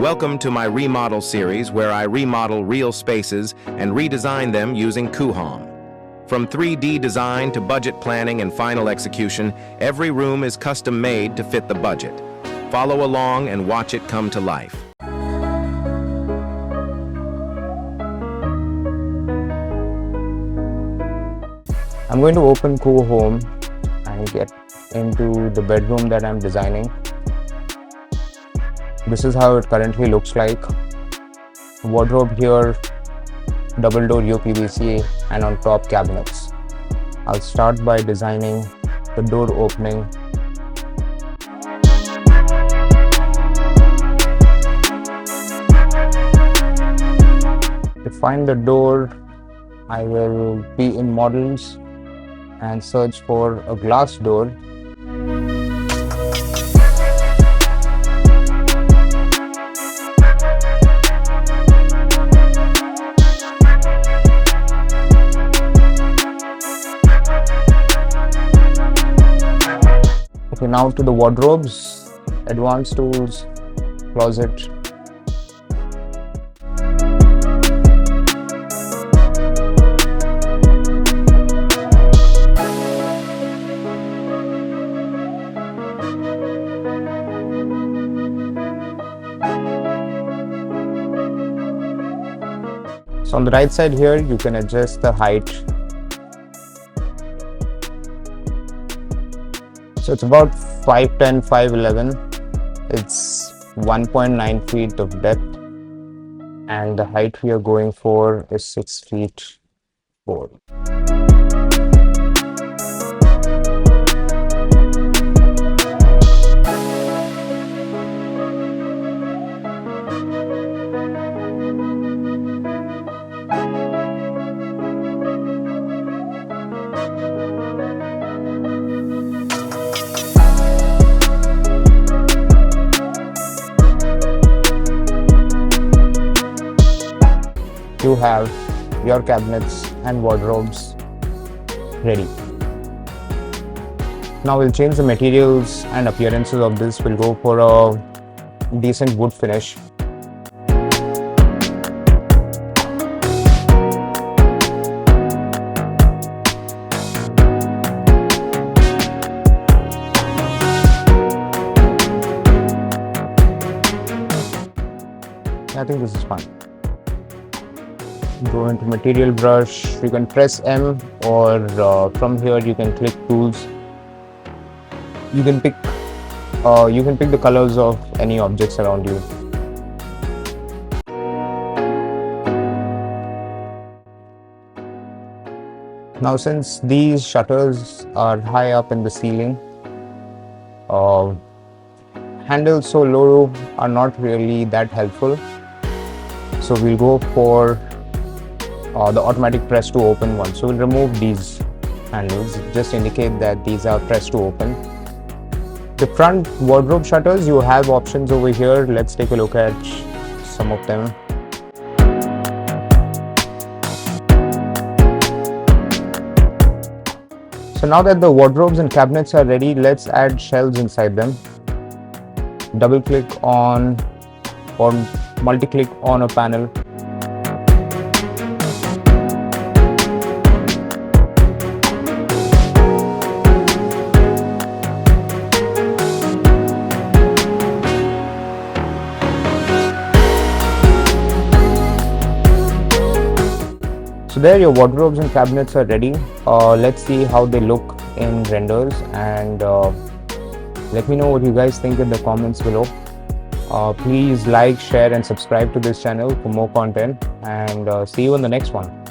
Welcome to my remodel series where I remodel real spaces and redesign them using Coohom. From 3D design to budget planning and final execution, every room is custom made to fit the budget. Follow along and watch it come to life. I'm going to open Coohom and get into the bedroom that I'm designing. This is how it currently looks like. Wardrobe here, double door UPVC, and on top cabinets. I'll start by designing the door opening. To find the door, I will be in models and search for a glass door. Okay, now to the wardrobes, advanced tools, closet. So on the right side here, you can adjust the height. So it's about 5'10", 5'11". It's 1.9 feet of depth, and the height we are going for is 6 feet 4. You have your cabinets and wardrobes ready. Now we'll change the materials and appearances of this. We'll go for a decent wood finish. I think this is fun. Go into material brush, you can press M, or from here you can click tools. You can pick the colors of any objects around you. Now since these shutters are high up in the ceiling, handles so low are not really that helpful. So we'll go for the automatic press to open one. So we'll remove these handles, just indicate that these are press to open. The front wardrobe shutters, you have options over here. Let's take a look at some of them. So now that the wardrobes and cabinets are ready, let's add shelves inside them. Double click on or multi-click on a panel. So there your wardrobes and cabinets are ready. Let's see how they look in renders, and let me know what you guys think in the comments below. Please like, share and subscribe to this channel for more content, and see you in the next one.